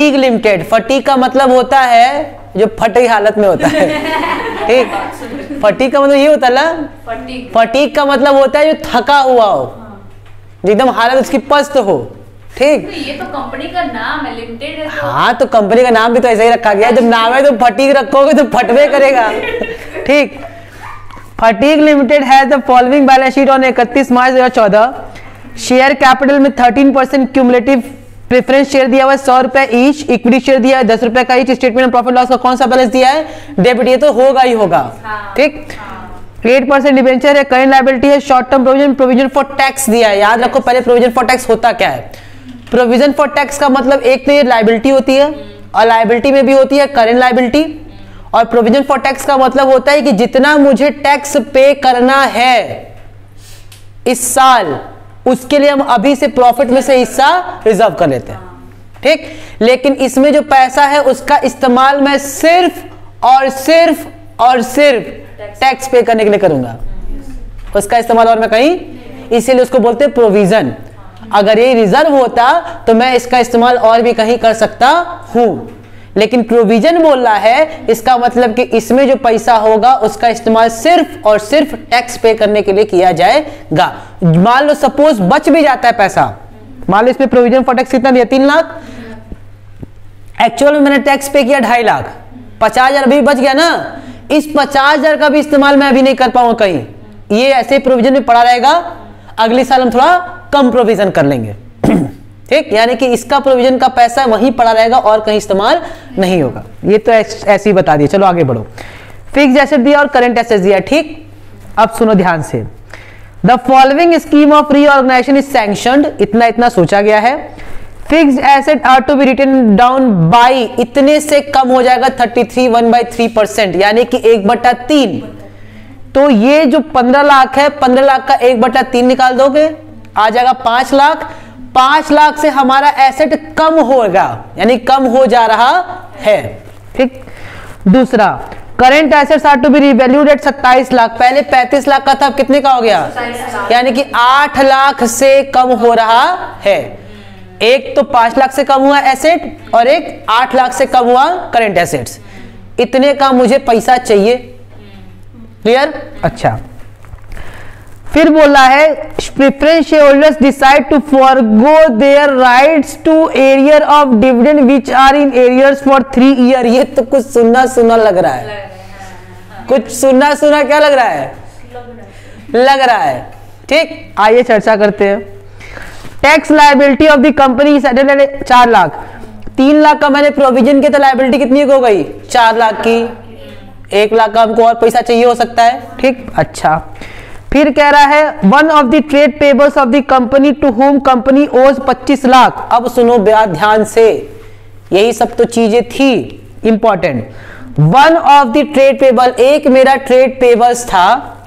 Fatigue limited, fatigue का मतलब होता है जो फटी हालत में होता है, ठीक। फटीग का मतलब ये होता है ना, फटीग का मतलब होता है जो थका हुआ हो, एकदम हालत उसकी पस्त हो, ठीक। तो ये तो कंपनी का नाम है, लिमिटेड है तो। हाँ तो कंपनी का नाम भी तो ऐसे ही रखा गया है, जब नाम है तो फटीग रखोगे तो फटवे करेगा, ठीक। फटीग लिमिटेड है the following balance sheet on 31 March 2014। Share capital में 13% क्यूमुलेटिव प्रेफरेंस शेयर दिया हुआ है 100 रुपए ईच, इक्विटी शेयर दिया है 10 रुपए का each. Statement of profit loss का कौन सा बैलेंस दिया है? डेबिट, ये तो होगा ही होगा, ठीक। 8% डिबेंचर है, करंट लायबिलिटी है, short term provision, provision for tax दिया है। याद रखो पहले प्रोविजन फॉर टैक्स होता क्या है। प्रोविजन फॉर टैक्स का मतलब एक तो ये लायबिलिटी होती है और लायबिलिटी में भी होती है करंट लायबिलिटी, और प्रोविजन फॉर टैक्स का मतलब होता है कि जितना मुझे टैक्स पे करना है इस साल उसके लिए हम अभी से प्रॉफिट में से हिस्सा रिजर्व कर लेते हैं, ठीक। लेकिन इसमें जो पैसा है उसका इस्तेमाल मैं सिर्फ और सिर्फ और सिर्फ टैक्स पे करने के लिए करूंगा, उसका इस्तेमाल और मैं कहीं, इसीलिए उसको बोलते हैं प्रोविजन। अगर ये रिजर्व होता तो मैं इसका इस्तेमाल और भी कहीं कर सकता हूं, लेकिन प्रोविजन बोल रहा है, इसका मतलब कि इसमें जो पैसा होगा उसका इस्तेमाल सिर्फ और सिर्फ टैक्स पे करने के लिए किया जाएगा। मान लो सपोज बच भी जाता है पैसा, मान लो इसमें प्रोविजन फॉर टैक्स कितना दिया 3 लाख, एक्चुअल में मैंने टैक्स पे किया 2.5 लाख, 50,000 अभी बच गया ना, इस 50,000 का भी इस्तेमाल मैं अभी नहीं कर पाऊंगा कहीं, ये ऐसे प्रोविजन में पड़ा रहेगा। अगले साल हम थोड़ा कम प्रोविजन कर लेंगे, ठीक। यानी कि इसका प्रोविजन का पैसा वहीं पड़ा रहेगा और कहीं इस्तेमाल नहीं होगा। ये तो ऐसे ही बता दिए। चलो आगे बढ़ो। फिक्स्ड एसेट दिया और करंट एसेट दिया, ठीक। अब सुनो ध्यान से, the following scheme of reorganisation is sanctioned, इतना इतना सोचा गया है। Fixed asset are to be written down by, इतने से कम हो जाएगा 33.1/3%, यानी कि 1/3। तो ये जो 15 लाख है, 15 लाख का 1/3 निकाल दोगे आ जाएगा 5 लाख। 5 लाख से हमारा एसेट कम होगा, यानी कम हो जा रहा है, ठीक। दूसरा, current assets are to be revalued at 27 lakh, पहले 35 लाख का था, अब कितने का हो गया, यानी कि 8 लाख से कम हो रहा है। एक तो 5 लाख से कम हुआ एसेट और एक 8 लाख से कम हुआ करंट एसेट्स, इतने का मुझे पैसा चाहिए, क्लियर। अच्छा, फिर बोला है preference share holders decide to forgo their rights to arrear of dividend which are in arrears for 3 year. ये तो कुछ सुनना सुना लग रहा है, कुछ सुनना सुना क्या लग रहा है, लग रहा है, ठीक। आइए चर्चा करते हैं। Tax liability of the company 4 lakh, 3 lakh का मैंने प्रोविजन की, तो लायबिलिटी कितनी हो गई 4 लाख की, 1 लाख का हमको और पैसा चाहिए हो सकता है, ठीक। अच्छा, फिर कह रहा है one of the trade payables of the company to home company owes 25 lakh. अब सुनो ध्यान से, यही सब तो चीजें थी important. One of the trade payable, एक मेरा ट्रेड पेबल्स था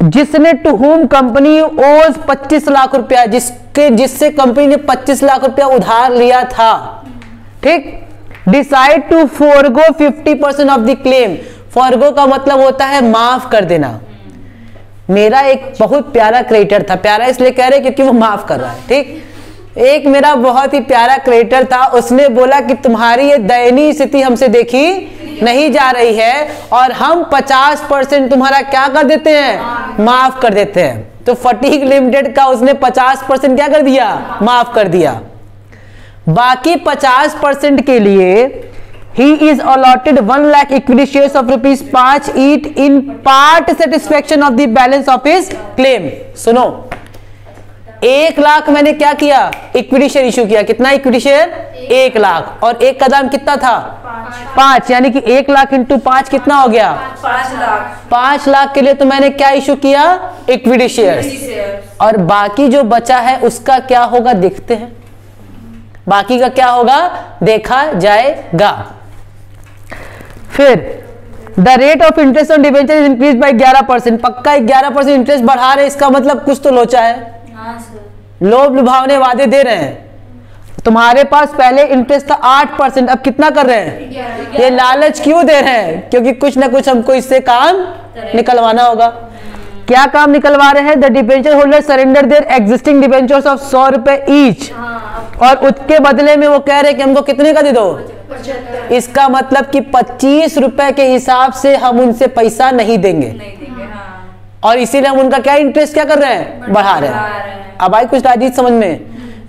जिसने to home company owes 25 lakh रुपया, जिससे कंपनी ने 25 लाख रुपया उधार लिया था, ठीक। Decide to forgo 50% of the claim. Forgo का मतलब होता है माफ कर देना। मेरा एक बहुत प्यारा क्रेडिटर था, प्यारा इसलिए कह रहे क्योंकि वो माफ कर रहा है, ठीक। एक मेरा बहुत ही प्यारा क्रेडिटर था, उसने बोला कि तुम्हारी ये दयनीय स्थिति हमसे देखी नहीं जा रही है और हम 50% तुम्हारा क्या कर देते हैं, माफ कर देते हैं। तो फटीग लिमिटेड का उसने 50% क्या कर दिया, माफ कर दिया। बाकी 50% के लिए he is allotted 1 lakh equity shares of ₹5 each in part satisfaction of the balance of his claim। सुनो, 1 लाख मैंने क्या किया, इक्विटी शेयर इशू किया। कितना इक्विटी शेयर, 1 लाख, और एक का दाम कितना था 5, यानी कि 1 लाख इंटू 5 कितना हो गया 5 लाख। 5 लाख के लिए तो मैंने क्या इशू किया, इक्विटी शेयर। और बाकी जो बचा है उसका क्या होगा देखते हैं, बाकी का क्या होगा देखा जाएगा। फिर the rate of interest on debenture is increase by 11%, पक्का 11% इंटरेस्ट बढ़ा रहे, इसका मतलब कुछ तो लोचा है। हाँ सर। लोभ लुभावने वादे दे रहे हैं। तुम्हारे पास पहले इंटरेस्ट था 8%, अब कितना कर रहे हैं, ये लालच क्यों दे रहे हैं, क्योंकि कुछ ना कुछ हमको इससे काम निकलवाना होगा। क्या काम निकलवा रहे हैं, the debenture holder surrender their existing debentures of 100 रुपए ईच और उसके बदले में वो कह रहे कि हमको कितने का दे दो। इसका मतलब कि 25 रुपए के हिसाब से हम उनसे पैसा नहीं देंगे, और इसीलिए हम उनका क्या इंटरेस्ट क्या कर रहे हैं, बढ़ा रहे हैं। अब आई कुछ राजीव समझ में,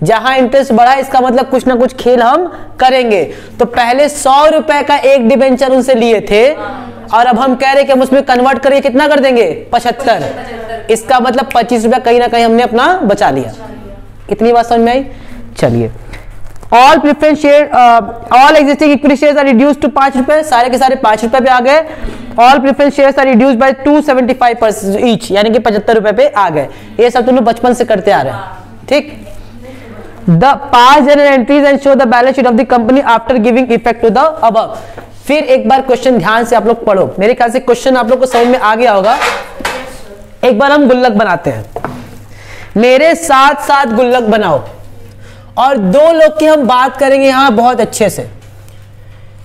जहां इंटरेस्ट बढ़ा इसका मतलब कुछ ना कुछ खेल हम करेंगे। तो पहले 100 रुपए का एक डिबेंचर उनसे लिए थे, और अब हम कह रहे कि हम उसमें कन्वर्ट करिए कितना कर देंगे, 75। इसका मतलब 25 रुपया कहीं ना कहीं हमने अपना बचा लिया। इतनी बात समझ में आई। चलिए, all preference share, all existing equity shares are reduced to 5 रुपए, सारे के सारे 5 रुपए पे आ गए। All preference shares are reduced by 275 each, यानी कि 75 रुपए पे आ गए। ये सब तुम लोग बचपन से करते आ रहे हैं, ठीक। The past journal entries and show the balance sheet of the company after giving effect to the above। फिर एक बार क्वेश्चन ध्यान से आप लोग पढ़ो, मेरे ख्याल से क्वेश्चन आप लोग को समझ में आ गया होगा। एक बार हम गुल्लक बनाते हैं, मेरे साथ साथ गुल्लक बनाओ, और दो लोग की हम बात करेंगे यहां बहुत अच्छे से।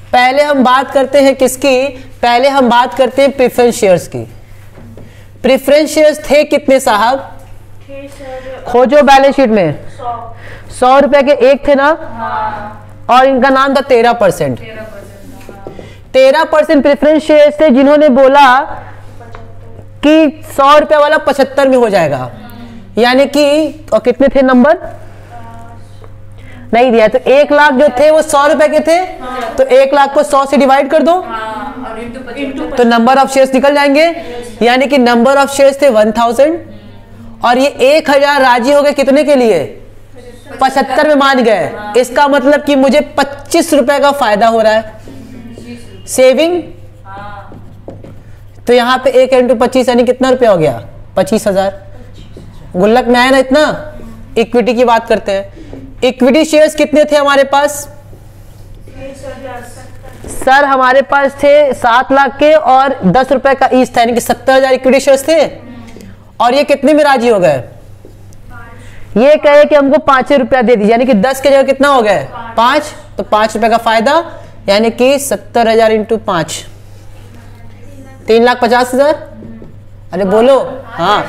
पहले हम बात करते हैं किसकी, पहले हम बात करते हैं प्रेफरेंस शेयर्स की। प्रेफरेंस शेयर्स थे कितने साहब, खोजो बैलेंस शीट में। 100 रुपए के एक थे ना, और इनका नाम था 13%। 13% प्रेफरेंस शेयर्स थे, जिन्होंने बोला कि 100 रुपए वाला 75 में हो जाएगा, यानी कि, और कितने थे नंबर नहीं दिया, तो 1 लाख जो थे वो 100 रुपए के थे, तो 1 लाख को 100 से डिवाइड कर दो, तो नंबर ऑफ शेयर्स निकल जाएंगे, यानी कि नंबर ऑफ शेयर्स थे 1000, और ये 1000 राजी हो गए कितने के लिए, 75 में मान गए। इसका मतलब कि मुझे 25 रुपए का फायदा हो रहा है, सेविंग। तो यहाँ पे 1 इंटू 25 यानी कितना रुपया हो गया, 25,000। गुल्लक में आया ना इतना। इक्विटी की बात करते हैं, इक्विटी शेयर्स कितने थे हमारे पास, सर हमारे पास थे 7 लाख के, और 10 रुपए का ईच था, यानी कि 70,000 इक्विटी शेयर्स थे। और ये कितने में राजी हो गए, ये कहे कि हमको 5 रुपया दे दीजिए, यानी कि 10 के जगह कितना हो गए 5, तो 5 रुपए का फायदा, यानी कि 70,000 इंटू 5, 3,50,000। अरे बोलो, हाँ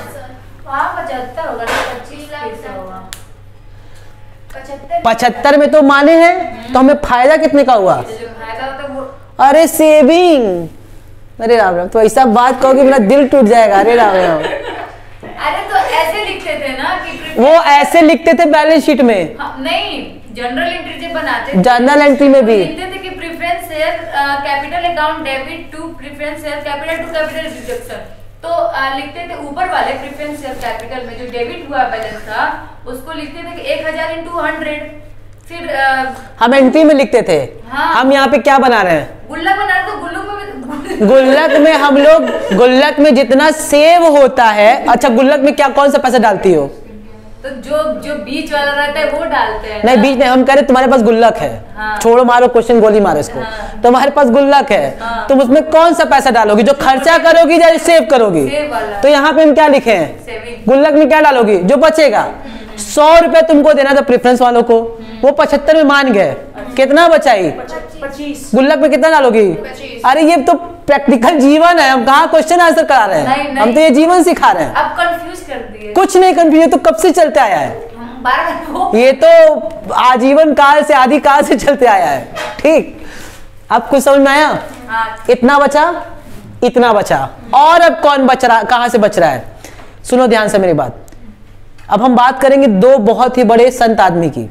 75 में तो माने हैं, तो हमें फायदा कितने का हुआ, अरे सेविंग। अरे राम राम, तो ऐसा बात कहोगे मेरा दिल टूट जाएगा। अरे राम राम, अरे तो ऐसे लिखते थे ना कि वो ऐसे लिखते थे बैलेंस शीट में। हाँ, नहीं जनरल एंट्री जब बनाते थे, जनरल एंट्री में भी लिखते थे कि preference share capital account debit to preference share capital to capital deduction. तो लिखते थे ऊपर वाले प्रेफरेंस शेयर कैपिटल में जो डेबिट हुआ बैलेंस था उसको लिखते थे कि 1000 इंटू 100। फिर हम एंट्री में लिखते थे। हाँ, हम यहाँ पे क्या बना रहे हैं, गुल्लक बना रहे, तो गुल्लक में हम लोग, गुल्लक में जितना सेव होता है। अच्छा, गुल्लक में क्या कौन सा पैसा डालती हो, तो जो बीच वाला रहता है वो डालते हैं। नहीं बीच नहीं, हम कह रहे तुम्हारे पास गुल्लक है। हाँ। छोड़ो मारो क्वेश्चन, गोली मारो इसको। हाँ। तुम्हारे पास गुल्लक है। हाँ। तुम उसमें कौन सा पैसा डालोगी, जो खर्चा करोगी या सेव करोगी। सेव वाला। तो यहाँ पे हम क्या लिखे हैं, सेविंग। गुल्लक में क्या डालोगी, जो बचेगा। 100 रुपए तुमको देना था प्रेफरेंस वालों को, वो 75 में मान गए, कितना बचाई 25। गुल्लक में कितना डालोगी। अरे ये तो प्रैक्टिकल जीवन है, हम कहाँ क्वेश्चन आंसर करा रहे हैं। नहीं। हम तो ये जीवन सिखा रहे हैं। अब कंफ्यूज कर दिए। कुछ नहीं कंफ्यूज, तो कब से चलते आया है, ये तो आजीवन काल से, आदि काल से चलते आया है। ठीक, अब कुछ समझ में आया। हाँ। इतना बचा, इतना बचा, और अब कौन बच रहा, कहां से बच रहा है, सुनो ध्यान से मेरी बात। अब हम बात करेंगे दो बहुत ही बड़े संत आदमी की।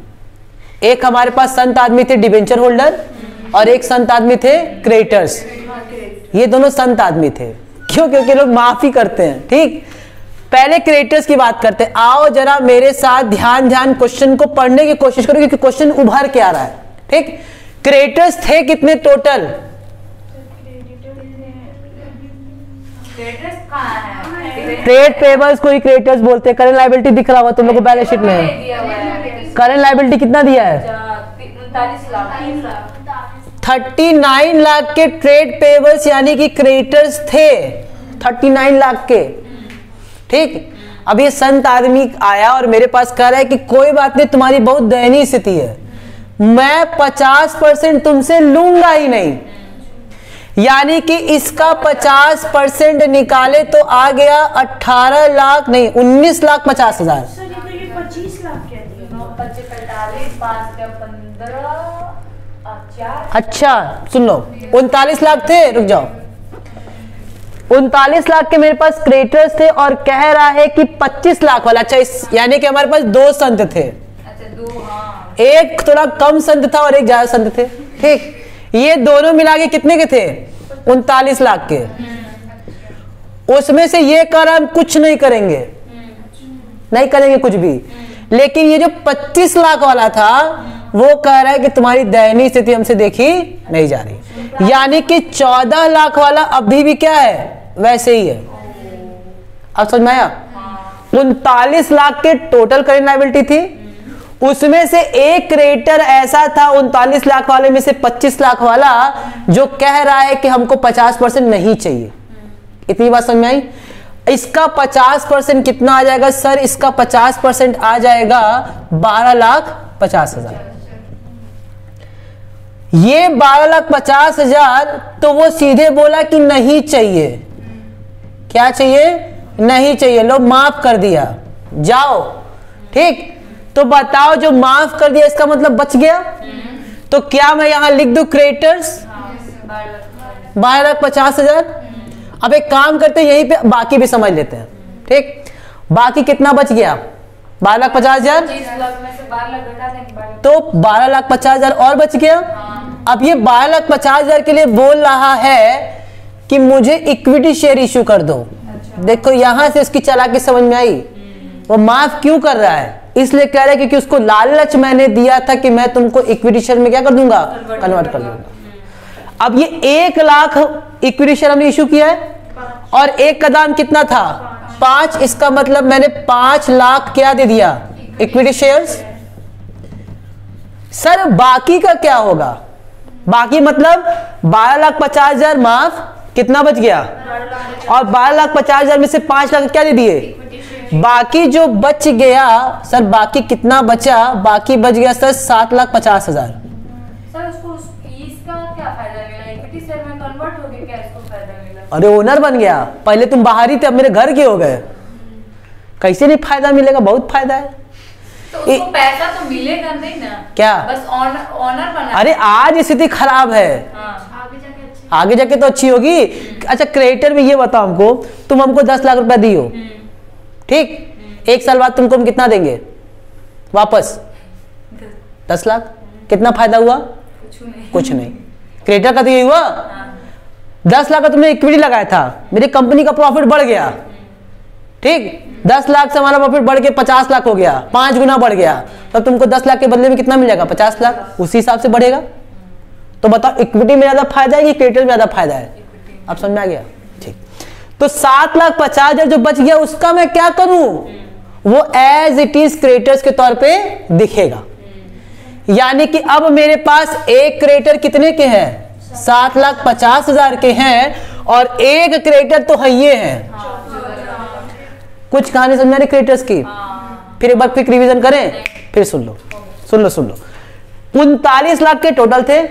एक हमारे पास संत आदमी थे डिबेंचर होल्डर, और एक संत आदमी थे क्रेडिटर्स। ये दोनों संत आदमी थे, क्यों, क्योंकि लोग माफी करते हैं। ठीक, पहले क्रेडिटर्स की बात करते हैं। आओ जरा मेरे साथ ध्यान क्वेश्चन को पढ़ने की कोशिश करो, क्योंकि क्वेश्चन उभर के आ रहा है। ठीक, क्रेडिटर्स थे कितने टोटल, ट्रेड पेबल्स को ही क्रेडिटर्स बोलते हैं। करंट लायबिलिटी दिख रहा होगा तुम लोग को बैलेंस शीट में। करंट लायबिलिटी कितना दिया है, 39 लाख के ट्रेड पेबल्स यानी कि क्रेडिटर्स थे, 39 लाख के। ठीक, अब ये संत आदमी आया और मेरे पास कह रहा है कि कोई बात नहीं, तुम्हारी बहुत दयनीय स्थिति है, मैं 50% तुमसे लूंगा ही नहीं। यानी कि इसका 50% निकाले तो आ गया 18 लाख नहीं 19,50,000। 5 का 15 4। अच्छा सुन लो, 39 लाख थे, रुक जाओ, 39 लाख के मेरे पास क्रिएटर्स थे और कह रहा है कि 25 लाख वाला। अच्छा यानी कि हमारे पास 2 संत थे। अच्छा 2, हाँ। एक थोड़ा कम संत था और एक ज्यादा संत थे। ठीक, ये दोनों मिला के कितने के थे? 39 लाख के। उसमें से ये कह रहा हम कुछ नहीं करेंगे, नहीं करेंगे कुछ भी, लेकिन ये जो 25 लाख वाला था वो कह रहा है कि तुम्हारी दयनीय स्थिति हमसे देखी नहीं जा रही। यानी कि 14 लाख वाला अभी भी क्या है? वैसे ही है। अब समझ में आया? 39 लाख के टोटल करेंट लायबिलिटी थी, उसमें से एक क्रेडिटर ऐसा था 39 लाख वाले में से 25 लाख वाला जो कह रहा है कि हमको 50% नहीं चाहिए। इतनी बात समझ में आई? इसका 50% कितना आ जाएगा सर? इसका 50% आ जाएगा 12,50,000। ये 12,50,000 तो वो सीधे बोला कि नहीं चाहिए। क्या चाहिए? नहीं चाहिए। लो माफ कर दिया, जाओ। ठीक, तो बताओ जो माफ कर दिया इसका मतलब बच गया। तो क्या मैं यहां लिख दूं क्रेडिटर्स 12,50,000? अब एक काम करते हैं, यहीं पे बाकी भी समझ लेते हैं। ठीक, बाकी कितना बच गया? 12,50,000। 25 लाख में से 12 लाख घटा देंगे, तो 12,50,000 और बच गया। अब ये 12,50,000 के लिए बोल रहा है कि मुझे इक्विटी शेयर इश्यू कर दो। देखो यहां से इसकी चालाकी समझ में आई। वो माफ क्यों कर रहा है? इसलिए कह रहा है क्योंकि उसको लालच मैंने दिया था कि मैं तुमको इक्विटी शेयर में क्या कर दूंगा? कन्वर्ट कर दूंगा। अब ये 1 लाख इक्विटी शेयर हमने इश्यू किया है और एक का दाम कितना था? 5। इसका मतलब मैंने 5 लाख क्या दे दिया? Equity shares. सर बाकी का क्या होगा? बाकी मतलब 12,50,000 माफ, कितना बच गया? और 12,50,000 में से 5 लाख क्या दे दिए? बाकी जो बच गया सर, बाकी कितना बचा? बाकी बच गया सर 7,50,000। सर उसको इसका क्या फायदा मिला? इक्विटी शेयर में कन्वर्ट हो गया, क्या इसको फायदा मिला? अरे ओनर बन गया। पहले तुम बाहरी थे, अब मेरे घर के हो गए। कैसे नहीं फायदा मिलेगा? बहुत फायदा है। तो उसको पैसा तो मिलेगा नहीं ना? क्या? बस ऑनर बना। अरे आज स्थिति खराब है, आगे जाके तो अच्छी होगी। अच्छा क्रेडिटर में ये बताओ हमको, तुम हमको 10 लाख रुपया दियो, ठीक, 1 साल बाद तुमको हम कितना देंगे वापस? 10 लाख। कितना फायदा हुआ? कुछ नहीं। क्रेडिटर का तो ये हुआ। 10 लाख का तुमने इक्विटी लगाया था, मेरी कंपनी का प्रॉफिट बढ़ गया। ठीक, 10 लाख से हमारा प्रॉफिट बढ़ के 50 लाख हो गया, 5 गुना बढ़ गया। तो तुमको 10 लाख के बदले में कितना मिल जाएगा? 50 लाख। उसी हिसाब से बढ़ेगा। तो बताओ इक्विटी में ज्यादा फायदा है कि क्रेडिटर में ज्यादा फायदा है? अब समझ में आ गया? ठीक, तो 7,50,000 जो बच गया उसका मैं क्या करूं? वो एज इट इज क्रेडिटर्स के तौर पे दिखेगा। यानी कि अब मेरे पास एक क्रेडिटर कितने के हैं? 7,50,000 के हैं और एक क्रेडिटर तो है ये है। कुछ कहानी समझ रही क्रेडिटर्स की? फिर एक बार क्विक रिवीजन करें, फिर सुन लो। 39 लाख के टोटल थे।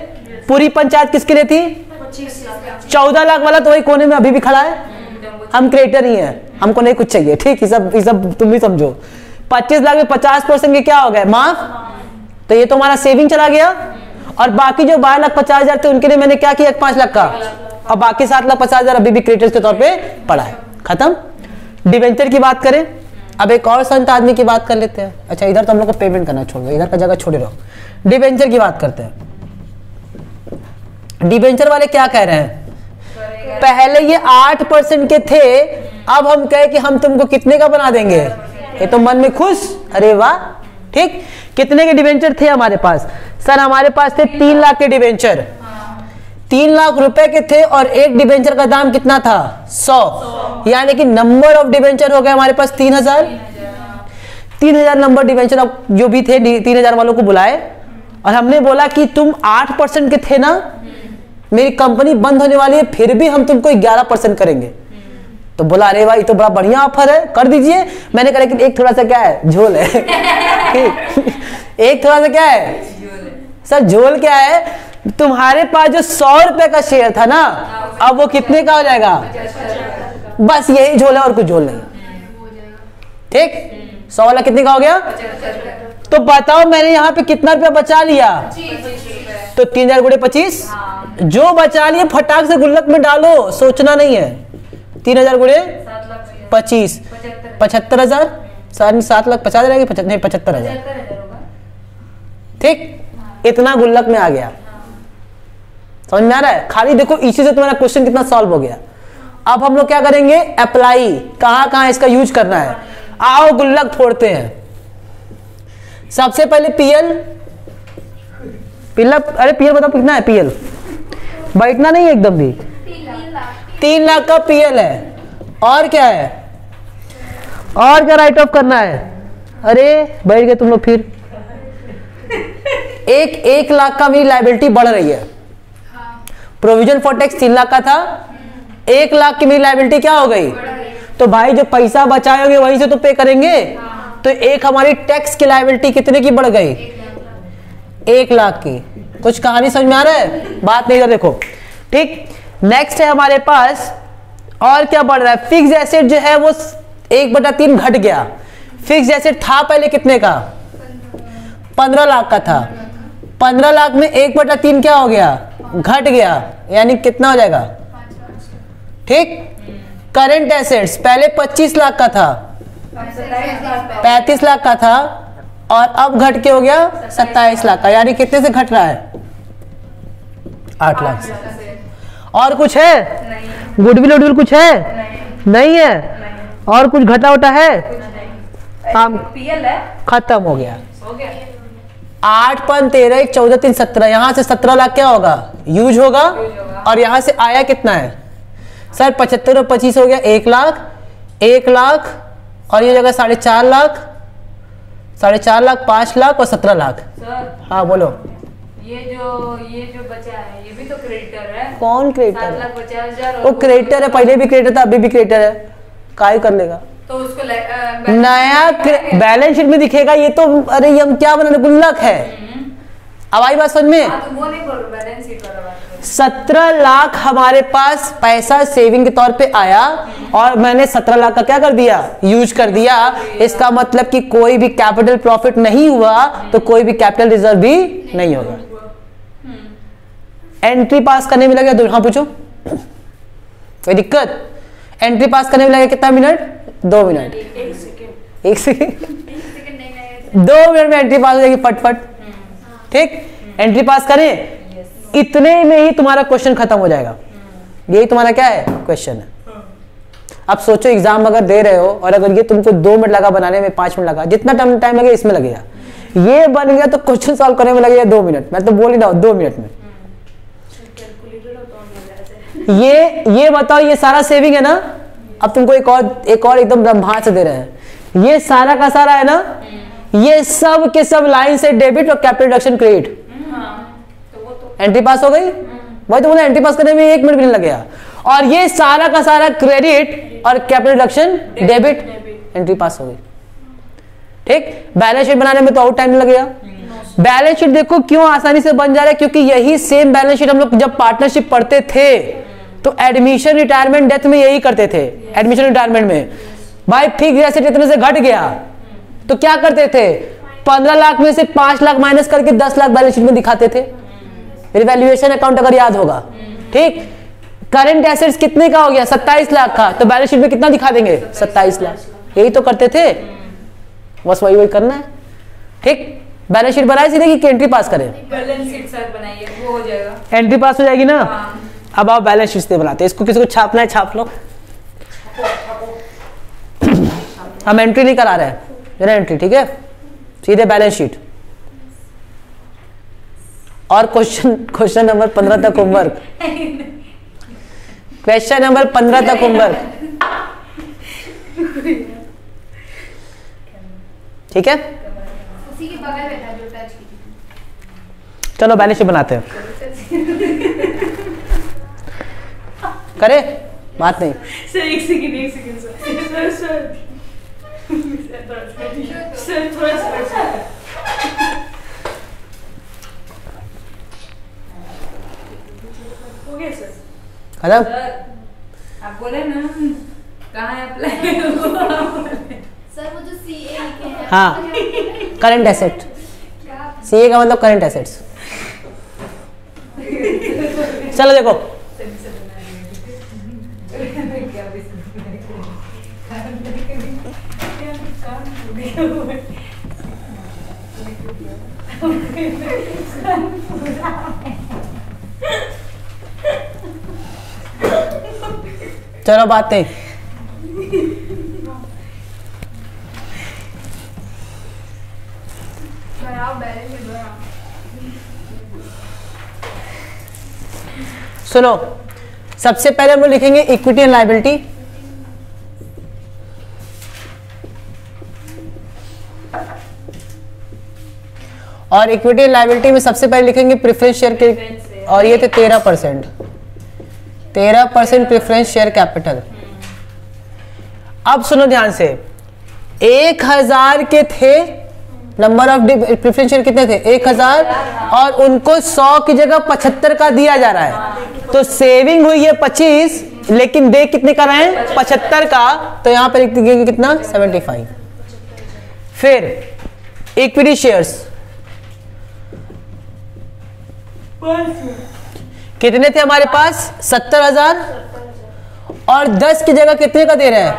पूरी पंचायत किसके लिए थी? 14 लाख वाला तो वही कोने में अभी भी खड़ा है। हम क्रेडिटर ही हैं, हमको नहीं कुछ चाहिए। ठीक, ये सब तुम भी समझो। 25 लाख में 50% के क्या हो गए? माफ। तो ये तो हमारा सेविंग चला गया। और बाकी जो 12,50,000 थे उनके लिए मैंने क्या किया? 5 लाख का। और बाकी 7,50,000 अभी भी क्रेडिटर्स के तौर पे पड़ा है। खत्म। डिवेंचर की बात करें, अब एक और संत आदमी की बात कर लेते हैं। अच्छा इधर तो हम लोग को पेमेंट करना छोड़ दो, इधर का जगह छोड़े रहो। डिवेंचर की बात करते हैं। डिवेंचर वाले क्या कह रहे हैं? पहले ये 8% के थे, अब हम कहे कि हम तुमको कितने का बना देंगे? ये तो मन में खुश। अरे वाह। ठीक, कितने के डिवेंचर थे हमारे पास? सर हमारे पास थे 3 लाख के डिवेंचर। 3 लाख रुपए के थे और एक डिवेंचर का दाम कितना था? 100। यानी कि नंबर ऑफ डिवेंचर हो गए हमारे पास 3,000। 3,000 नंबर डिवेंचर अब जो भी थे 3,000 वालों को बुलाए और हमने बोला कि तुम 8% के थे ना, मेरी कंपनी बंद होने वाली है, फिर भी हम तुमको 11% करेंगे। तो बोला अरे भाई तो बड़ा बढ़िया ऑफर है, कर दीजिए। मैंने कहा लेकिन एक थोड़ा सा क्या है? झोल है। ठीक, एक थोड़ा सा क्या है सर? झोल क्या है? तुम्हारे पास जो 100 रुपए का शेयर था ना, अब वो कितने का हो जाएगा? बस यही झोल है और कुछ झोल नहीं। ठीक, 100 वाला कितने का हो गया? तो बताओ मैंने यहाँ पे कितना रुपया बचा लिया? 25 रुपए। तो 3000 गुणे 25, जो बचा लिए फटाक से गुल्लक में डालो, सोचना नहीं है। 3000 गुणे 25, 75,000, 7,50,000 नहीं 75,000, ठीक, इतना गुल्लक में आ गया। समझ में आ रहा है? खाली देखो इसी से तुम्हारा क्वेश्चन कितना सॉल्व हो गया। अब हम लोग क्या करेंगे? अप्लाई, कहां कहां इसका यूज करना है। आओ गुल्लक फोड़ते हैं। सबसे पहले पीएल, अरे पीएल बताओ कितना है? पीएल बैठना नहीं है एकदम भी। 3 लाख का पीएल है। और क्या है? और क्या राइट ऑफ करना है? अरे बैठ गए तुम लोग फिर। 1 लाख का मेरी लायबिलिटी बढ़ रही है। प्रोविजन फॉर टैक्स 3 लाख का था, 1 लाख की मेरी लायबिलिटी क्या हो गई? तो भाई जो पैसा बचाओगे वहीं से तो पे करेंगे। तो एक हमारी टैक्स की लायबिलिटी कितने की बढ़ गई? 1 लाख की। कुछ कहानी समझ में आ रहा है? बात नहीं कर, देखो ठीक। नेक्स्ट है हमारे पास और क्या बढ़ रहा है? फिक्स एसेट जो है वो 1/3 घट गया। फिक्स एसेट था पहले कितने का? 15 लाख का था। 15 लाख में 1/3 क्या हो गया? घट गया, यानी कितना हो जाएगा? ठीक। करंट एसेट्स पहले 25 लाख का था, 35 लाख का था, और अब घट के हो गया 27 लाख का, यानी कितने से घट रहा है? 8 लाख से। और कुछ है? गुडविल वुडविल कुछ है? नहीं है। और कुछ घटा उटा है? काम पीएल है, खत्म हो गया। 8 5 13 1 14 3 17, यहां से 17 लाख क्या होगा? यूज होगा। और यहां से आया कितना है सर? 75 और 25 हो गया 1 लाख, 1 लाख, और ये जगह 4.5 लाख, 4.5 लाख, 5 लाख और 17 लाख। सर हाँ बोलो। ये जो बचा है ये भी तो क्रेडिटर है। कौन क्रेडिटर? 7,50,000। वो क्रेडिटर है, पहले भी क्रेडिटर था, अभी भी क्रेडिटर है। काय कर लेगा? तो उसको नया बैलेंस शीट में दिखेगा ये तो। अरे ये हम क्या बनाने? गुल्लक है। अब आई बात समझ में? तो वो नहीं बोल रहा, बैलेंस शीट वाला बात कर। 17 लाख हमारे पास पैसा सेविंग के तौर पे आया, और मैंने 17 लाख का क्या कर दिया? यूज कर दिया। इसका मतलब कि कोई भी कैपिटल प्रॉफिट नहीं हुआ, तो कोई भी कैपिटल रिजर्व भी नहीं होगा। एंट्री पास करने में लगे 2, हाँ पूछो, कोई दिक्कत? एंट्री पास करने में लगे कितना मिनट? 2 मिनट। 1 सेकेंड 2 मिनट में एंट्री पास हो जाएगी फटफट। ठीक, एंट्री पास करें, इतने में ही तुम्हारा क्वेश्चन खत्म हो जाएगा। यही तुम्हारा क्या है? क्वेश्चन है। अब सोचो एग्जाम अगर दे रहे हो और अगर ये तुमको 2 मिनट लगा बनाने में, 5 मिनट लगा, जितना टाइम लगेगा इसमें लगेगा। ये बन गया तो क्वेश्चन सॉल्व करने में लगेगा 2 मिनट। मैं तो बोल ही रहा हूं 2 मिनट में। ये बताओ, ये सारा सेविंग है ना? अब तुमको एक और एकदम ब्रह्मांड से दे रहे हैं। ये सारा का सारा है ना? ये सब के सब लाइन से डेबिट और कैपिटल रिडक्शन क्रेडिट। एंट्री पास हो गई। वही तो बोला, एंट्री पास करने में 1 मिनट भी नहीं लगेगा। और ये सारा का सारा क्रेडिट और कैपिटल रिडक्शन डेबिट, एंट्री पास हो गई। ठीक, बैलेंस शीट बनाने में तो और टाइम नहीं लगेगा। बैलेंस शीट देखो क्यों आसानी से बन जा रहा है, क्योंकि यही सेम बैलेंस शीट हम लोग जब पार्टनरशिप पढ़ते थे तो एडमिशन, रिटायरमेंट, डेथ में यही करते थे। एडमिशन रिटायरमेंट में भाई फिक्स एसेट इतने से घट गया तो क्या करते थे? 15 लाख में से 5 लाख माइनस करके 10 लाख बैलेंस शीट में दिखाते थे। रिवैल्यूएशन अकाउंट अगर याद होगा। ठीक, करंट एसेट्स कितने का हो गया? 27 लाख का, तो बैलेंस शीट में कितना दिखा देंगे? 27 लाख। यही तो करते थे, बस वही करना है। ठीक, बैलेंस शीट बनाए सीधे कि एंट्री पास करें? बैलेंस शीट सर बनाइए, वो हो जाएगा। एंट्री पास हो जाएगी ना? अब आप बैलेंस शीट से बनाते हैं। इसको किसी को छापना है छाप लो। हम एंट्री नहीं करा रहे हैं, मेरा एंट्री, ठीक है? सीधे बैलेंस शीट। और क्वेश्चन नंबर 15 तक होमवर्क। क्वेश्चन नंबर 15 तक होमवर्क, ठीक है? उसी के बगल में था जो टच की। चलो बैलेंस शीट बनाते हैं। करे बात नहीं। सर एक सेकंड सर थोड़ा सा हो गया सर। खत्म? आप बोले ना कहाँ है अप्लाई? सर वो जो CA लिखे हैं हाँ करंट एसेट, सीए का मतलब करंट एसेट्स। चलो देखो, चलो बात नहीं, सुनो, सबसे पहले हम लोग लिखेंगे इक्विटी एंड लायबिलिटी। और इक्विटी एंड लायबिलिटी में सबसे पहले लिखेंगे प्रेफरेंस शेयर के, और ये थे 13%, 13% प्रेफरेंस शेयर कैपिटल। अब सुनो ध्यान से, 1000 के थे, नंबर ऑफ प्रेफरेंस शेयर कितने थे 1000, और उनको 100 की जगह 75 का दिया जा रहा है, तो सेविंग हुई है 25, लेकिन दे कितने का रहे हैं 75 का, तो यहां पर लिख देंगे कितना 75। फिर इक्विटी शेयर्स कितने थे हमारे पास 70,000, और 10 की जगह कितने का दे रहे हैं,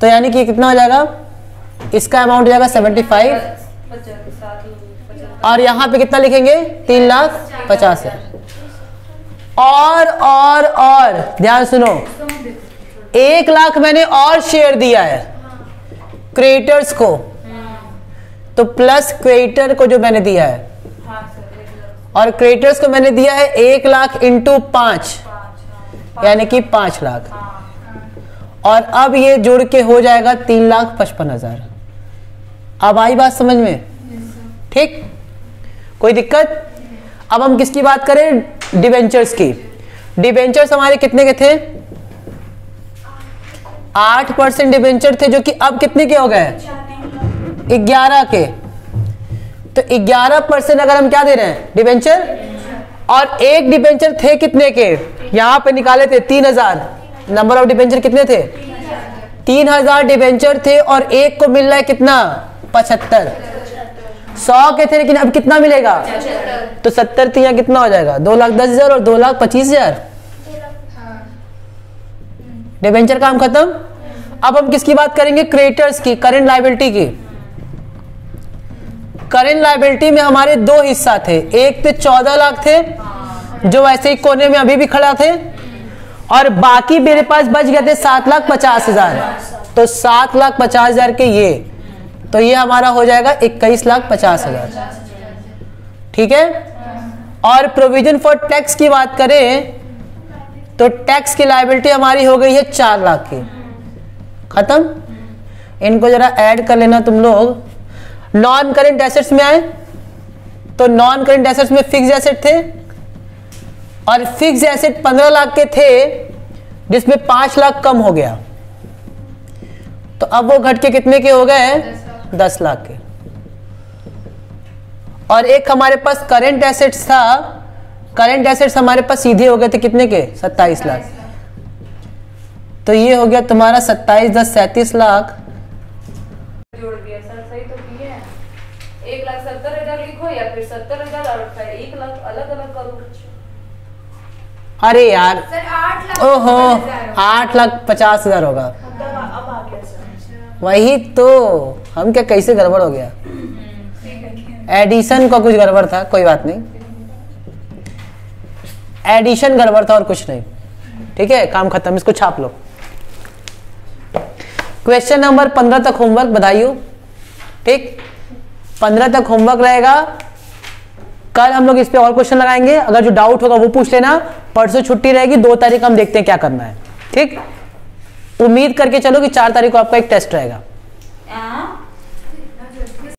तो यानी कि कितना हो जाएगा, इसका अमाउंट हो जाएगा 75, और यहां पे कितना लिखेंगे 3,50,000। और ध्यान सुनो, 1 लाख मैंने और शेयर दिया है क्रिएटर्स को, तो प्लस क्रिएटर को जो मैंने दिया है, और क्रिएटर्स को मैंने दिया है 1 लाख इंटू 5, यानी कि 5 लाख, और अब ये जुड़ के हो जाएगा 3,55,000। अब आई बात समझ में, ठीक, कोई दिक्कत? अब हम किसकी बात करें, डिबेंचर्स की। डिबेंचर्स हमारे कितने के थे 8% डिबेंचर थे, जो कि अब कितने के हो गए 11 के। तो 11% अगर हम क्या दे रहे हैं डिबेंचर, और एक डिबेंचर थे कितने के, यहां पे निकाले थे 3,000, नंबर ऑफ डिबेंचर कितने थे 3,000 डिबेंचर थे, और एक को मिल रहा है कितना 75, 100 के थे लेकिन अब कितना मिलेगा, तो 70 थी, यहाँ कितना हो जाएगा 2,10,000 और 2,25,000। डिबेंचर काम खत्म। अब हम किसकी बात करेंगे, क्रिएटर्स की, करंट लायबिलिटी की। करंट लायबिलिटी में हमारे 2 हिस्सा थे, एक थे 14 लाख थे जो वैसे ही कोने में अभी भी खड़ा थे, और बाकी मेरे पास बच गए थे 7,50,000, तो 7,50,000 के ये, तो ये हमारा हो जाएगा 21,50,000, ठीक है। और प्रोविजन फॉर टैक्स की बात करें तो टैक्स की लायबिलिटी हमारी हो गई है 4 लाख की, खत्म। इनको जरा ऐड कर लेना तुम लोग। नॉन करेंट एसेट्स में आए तो नॉन करेंट एसेट्स में फिक्स एसेट थे, और फिक्स एसेट 15 लाख के थे जिसमें 5 लाख कम हो गया, तो अब वो घट के कितने के हो गए 10 लाख के। और एक हमारे पास करंट एसेट्स था, करंट एसेट्स हमारे पास सीधे हो गए थे कितने के 27 लाख, तो ये हो गया तुम्हारा 27 10 37 लाख। जोड़ दिया सर, सही तो किए हैं। 1,70,000 लिखो या फिर 70,000 और 1 लाख अलग अलग करो। अरे यार सर 8 लाख, ओहो 8,50,000 होगा, अब आ गया सर। वही तो, हम क्या कैसे गड़बड़ हो गया, एडिशन का कुछ गड़बड़ था, कोई बात नहीं, एडिशन गड़बड़ था और कुछ नहीं, ठीक है, काम खत्म, इसको छाप लो। क्वेश्चन नंबर 15 तक होमवर्क, बधाई हो, ठीक, 15 तक होमवर्क रहेगा। कल हम लोग इस पे और क्वेश्चन लगाएंगे, अगर जो डाउट होगा वो पूछ लेना। परसों छुट्टी रहेगी, 2 तारीख हम देखते हैं क्या करना है, ठीक। उम्मीद करके चलो कि 4 तारीख को आपका एक टेस्ट रहेगा।